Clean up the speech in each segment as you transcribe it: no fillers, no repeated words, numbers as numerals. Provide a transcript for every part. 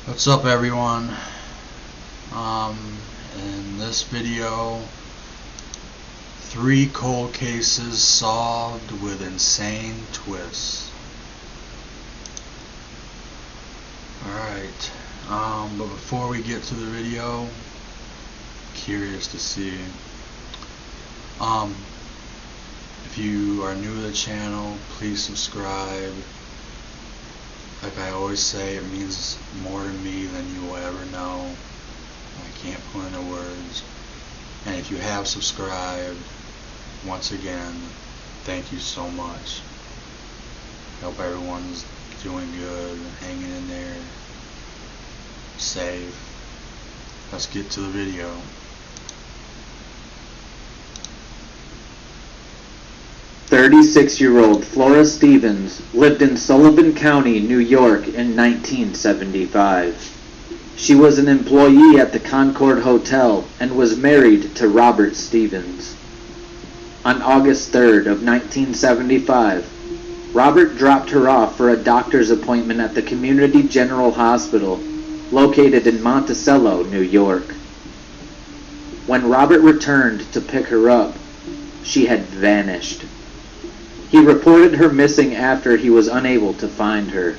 What's up, everyone? In this video, 3 cold cases solved with insane twists. Alright, but before we get to the video, curious to see, if you are new to the channel, please subscribe. Like I always say, it means more to me than you will ever know. I can't put into words. And if you have subscribed, once again, thank you so much. I hope everyone's doing good, hanging in there, safe. Let's get to the video. "36-year-old Flora Stevens lived in Sullivan County, New York in 1975. She was an employee at the Concord Hotel and was married to Robert Stevens. On August 3rd of 1975, Robert dropped her off for a doctor's appointment at the Community General Hospital, located in Monticello, New York. When Robert returned to pick her up, she had vanished. He reported her missing after he was unable to find her.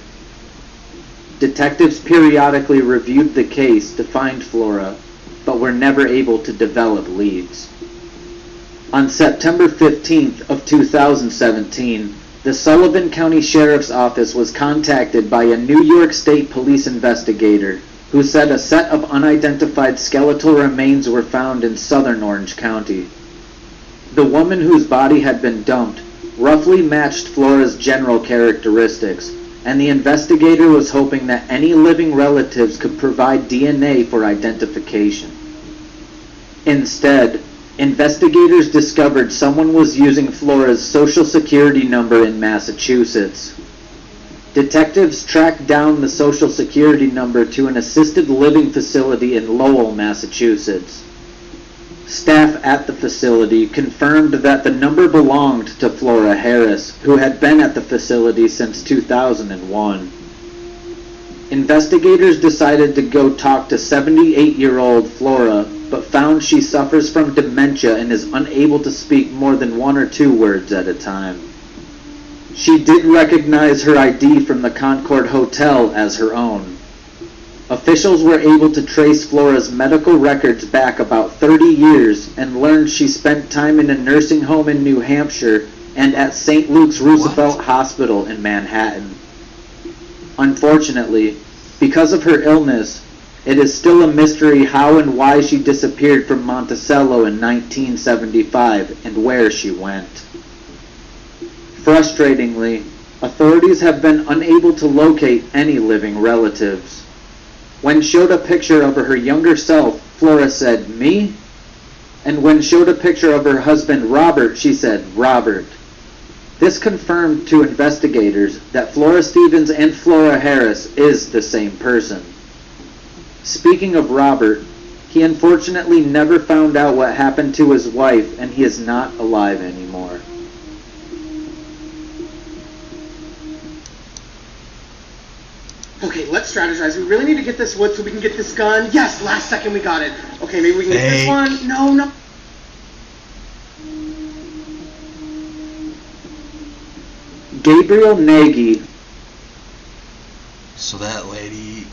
Detectives periodically reviewed the case to find Flora, but were never able to develop leads. On September 15th of 2017, the Sullivan County Sheriff's Office was contacted by a New York State Police investigator who said a set of unidentified skeletal remains were found in southern Orange County. The woman whose body had been dumped roughly matched Flora's general characteristics, and the investigator was hoping that any living relatives could provide DNA for identification. Instead, investigators discovered someone was using Flora's social security number in Massachusetts. Detectives tracked down the social security number to an assisted living facility in Lowell, Massachusetts. Staff at the facility confirmed that the number belonged to Flora Harris, who had been at the facility since 2001. Investigators decided to go talk to 78-year-old Flora, but found she suffers from dementia and is unable to speak more than 1 or 2 words at a time. She did recognize her ID from the Concord Hotel as her own. Officials were able to trace Flora's medical records back about 30 years and learned she spent time in a nursing home in New Hampshire and at St. Luke's Roosevelt Hospital in Manhattan. Unfortunately, because of her illness, it is still a mystery how and why she disappeared from Monticello in 1975 and where she went. Frustratingly, authorities have been unable to locate any living relatives. When showed a picture of her younger self, Flora said, "Me?" And when showed a picture of her husband, Robert, she said, "Robert." This confirmed to investigators that Flora Stevens and Flora Harris is the same person. Speaking of Robert, he unfortunately never found out what happened to his wife, and he is not alive anymore. Okay, let's strategize. We really need to get this wood so we can get this gun. Yes, last second we got it. Okay, maybe we can get this one. No. Gabriel Nagy. So that lady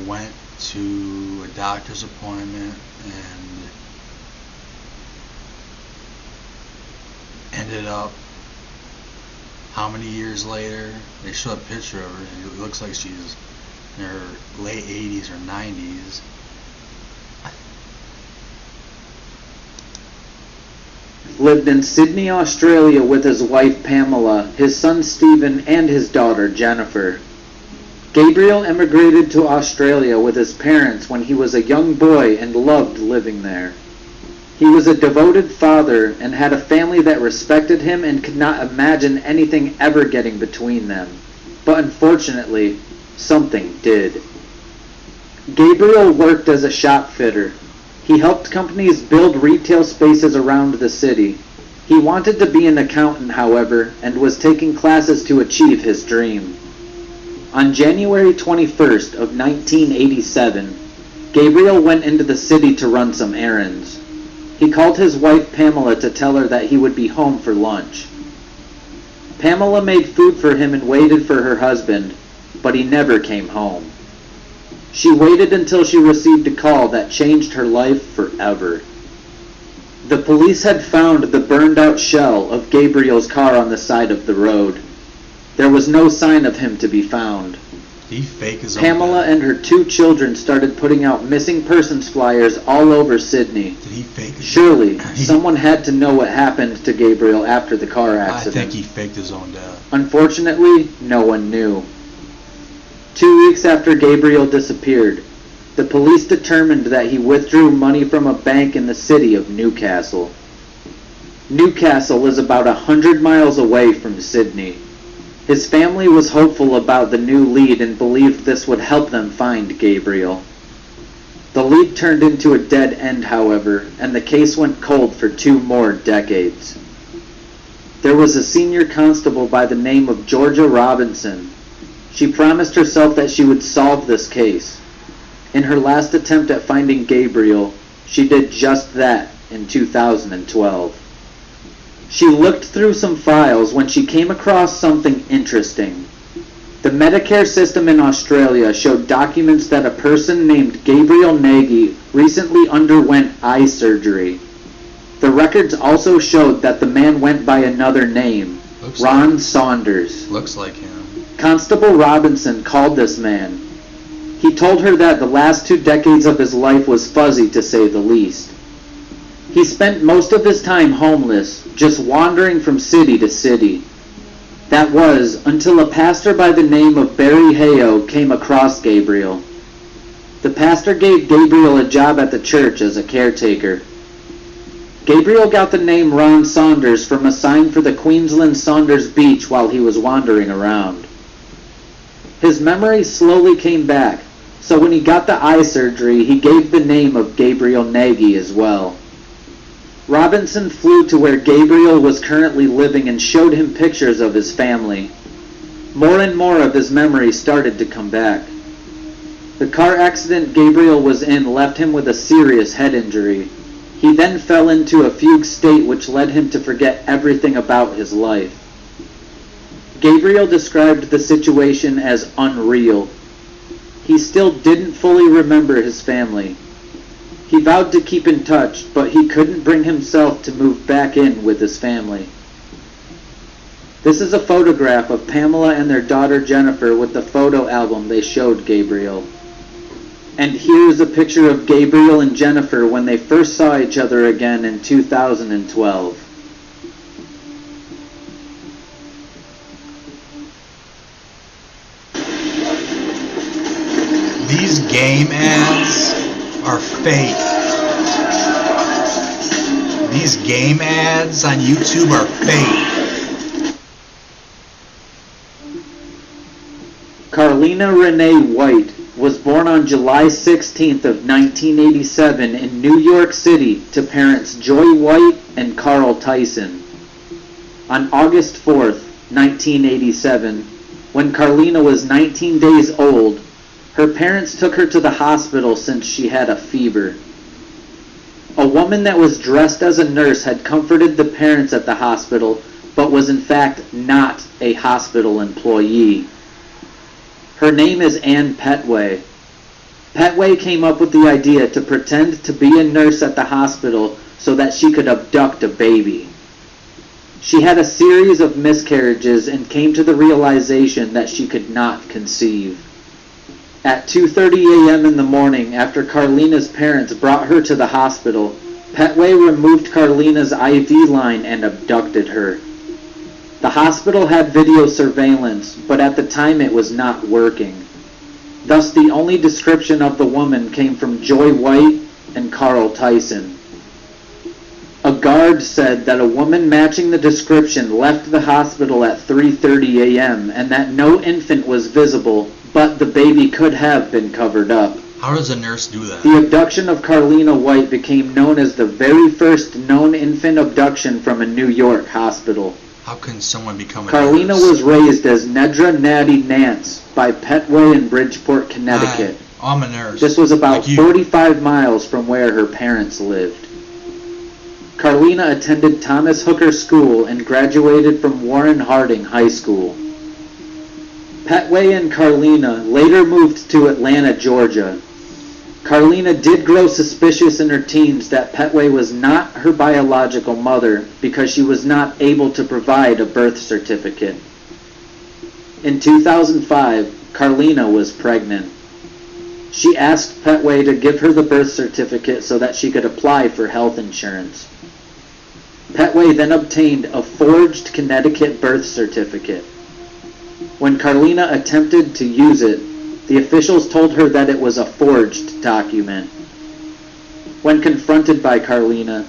went to a doctor's appointment and ended up, how many years later? They show a picture of her and it looks like she's in her late 80s or 90s. Lived in Sydney, Australia with his wife Pamela, his son Stephen, and his daughter Jennifer. Gabriel immigrated to Australia with his parents when he was a young boy and loved living there. He was a devoted father and had a family that respected him and could not imagine anything ever getting between them. But unfortunately, something did. Gabriel worked as a shop fitter. He helped companies build retail spaces around the city. He wanted to be an accountant, however, and was taking classes to achieve his dream. On January 21st of 1987, Gabriel went into the city to run some errands. He called his wife Pamela to tell her that he would be home for lunch. Pamela made food for him and waited for her husband, but he never came home. She waited until she received a call that changed her life forever. The police had found the burned-out shell of Gabriel's car on the side of the road. There was no sign of him to be found. Did he fake his own Pamela death? and her 2 children started putting out missing persons flyers all over Sydney. Did he fake his Surely, someone had to know what happened to Gabriel after the car I accident. think he faked his own death. Unfortunately, no one knew. 2 weeks after Gabriel disappeared, the police determined that he withdrew money from a bank in the city of Newcastle. Newcastle is about 100 miles away from Sydney. His family was hopeful about the new lead and believed this would help them find Gabriel. The lead turned into a dead end, however, and the case went cold for 2 more decades. There was a senior constable by the name of Georgia Robinson. She promised herself that she would solve this case. In her last attempt at finding Gabriel, she did just that in 2012. She looked through some files when she came across something interesting. The Medicare system in Australia showed documents that a person named Gabriel Nagy recently underwent eye surgery. The records also showed that the man went by another name, Ron Saunders. Looks like him. Constable Robinson called this man. He told her that the last 2 decades of his life was fuzzy, to say the least. He spent most of his time homeless, just wandering from city to city. That was until a pastor by the name of Barry Hayo came across Gabriel. The pastor gave Gabriel a job at the church as a caretaker. Gabriel got the name Ron Saunders from a sign for the Queensland Saunders Beach while he was wandering around. His memory slowly came back, so when he got the eye surgery, he gave the name of Gabriel Nagy as well. Robinson flew to where Gabriel was currently living and showed him pictures of his family. More and more of his memory started to come back. The car accident Gabriel was in left him with a serious head injury. He then fell into a fugue state which led him to forget everything about his life. Gabriel described the situation as unreal. He still didn't fully remember his family. He vowed to keep in touch, but he couldn't bring himself to move back in with his family. This is a photograph of Pamela and their daughter Jennifer with the photo album they showed Gabriel. And here's a picture of Gabriel and Jennifer when they first saw each other again in 2012. These game ads are fake. These game ads on YouTube are fake. Carlina Renee White was born on July 16th of 1987 in New York City to parents Joy White and Carl Tyson. On August 4th, 1987, when Carlina was 19 days old, her parents took her to the hospital since she had a fever. A woman that was dressed as a nurse had comforted the parents at the hospital, but was in fact not a hospital employee. Her name is Ann Petway. Petway came up with the idea to pretend to be a nurse at the hospital so that she could abduct a baby. She had a series of miscarriages and came to the realization that she could not conceive. At 2:30 a.m. in the morning, after Carlina's parents brought her to the hospital, Petway removed Carlina's IV line and abducted her. The hospital had video surveillance, but at the time it was not working. Thus, the only description of the woman came from Joy White and Carl Tyson. A guard said that a woman matching the description left the hospital at 3:30 a.m. and that no infant was visible, but the baby could have been covered up. How does a nurse do that? The abduction of Carlina White became known as the very first known infant abduction from a New York hospital. How can someone become a Carlina nurse? was raised as Nedra Natty Nance, by Petway in Bridgeport, Connecticut. I'm a nurse. This was about Like you. 45 miles from where her parents lived. Carlina attended Thomas Hooker School and graduated from Warren Harding High School. Petway and Carlina later moved to Atlanta, Georgia. Carlina did grow suspicious in her teens that Petway was not her biological mother because she was not able to provide a birth certificate. In 2005, Carlina was pregnant. She asked Petway to give her the birth certificate so that she could apply for health insurance. Petway then obtained a forged Connecticut birth certificate. When Carlina attempted to use it, the officials told her that it was a forged document. When confronted by Carlina,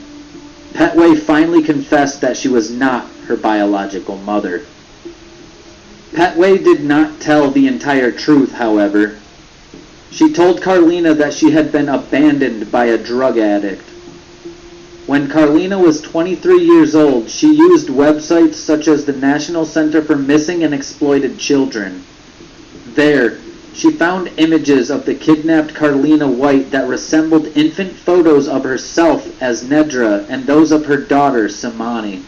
Petway finally confessed that she was not her biological mother. Petway did not tell the entire truth, however. She told Carlina that she had been abandoned by a drug addict. When Carlina was 23 years old, she used websites such as the National Center for Missing and Exploited Children. There, she found images of the kidnapped Carlina White that resembled infant photos of herself as Nedra and those of her daughter, Samani.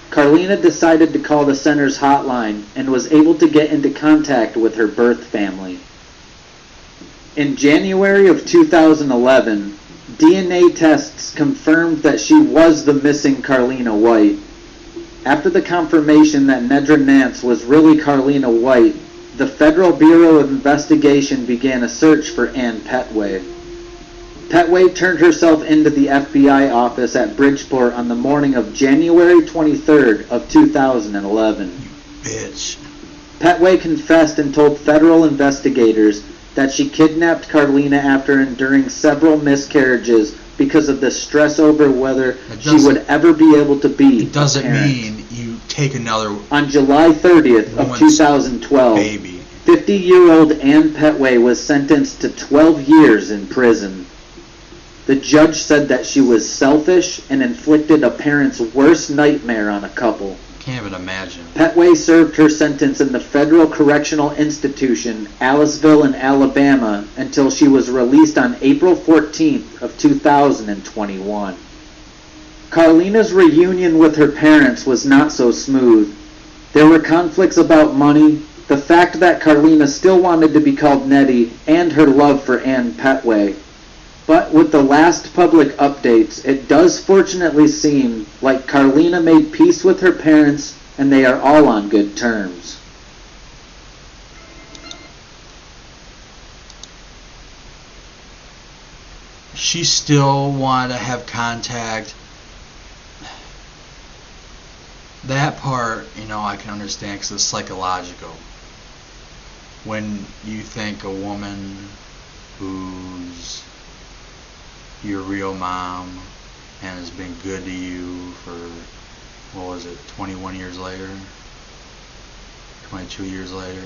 Carlina decided to call the center's hotline and was able to get into contact with her birth family. In January of 2011, DNA tests confirmed that she was the missing Carlina White. After the confirmation that Nedra Nance was really Carlina White, the Federal Bureau of Investigation began a search for Ann Petway. Petway turned herself into the FBI office at Bridgeport on the morning of January 23rd of 2011. Bitch. Petway confessed and told federal investigators that she kidnapped Carlina after enduring several miscarriages because of the stress over whether she would ever be able to be It doesn't a parent. mean you take another On July 30th of woman's 2012, baby. 50-year-old Ann Petway was sentenced to 12 years in prison. The judge said that she was selfish and inflicted a parent's worst nightmare on a couple. Can't even imagine. Petway served her sentence in the Federal Correctional Institution, Aliceville in Alabama, until she was released on April 14th of 2021. Carlina's reunion with her parents was not so smooth. There were conflicts about money, the fact that Carlina still wanted to be called Nettie, and her love for Ann Petway. But with the last public updates, it does fortunately seem like Carlina made peace with her parents and they are all on good terms. She still wanted to have contact. That part, I can understand because it's psychological. When you think a woman who's your real mom and has been good to you for, 21 years later, 22 years later,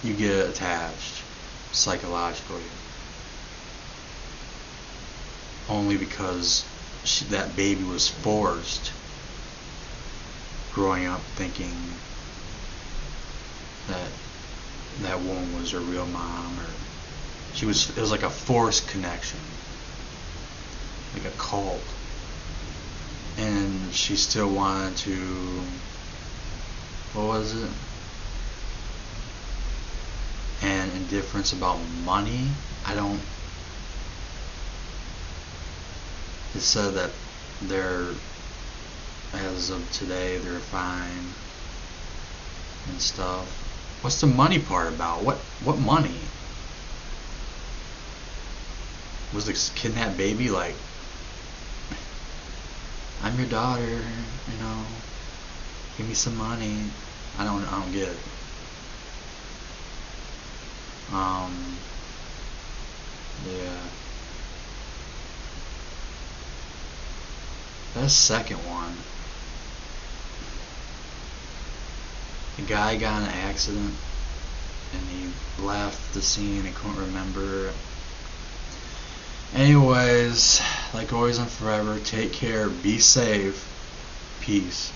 you get attached psychologically. Only because that baby was forced growing up thinking that woman was her real mom, or it was like a forced connection, like a cult. And she still wanted to, what was it? And indifference about money. It said that as of today, they're fine and stuff. What's the money part about? What money? Was the kidnapped baby like, I'm your daughter, give me some money? I don't get it. Yeah. That second one, the guy got in an accident and he left the scene and couldn't remember. Anyways, like always and forever, take care, be safe, peace.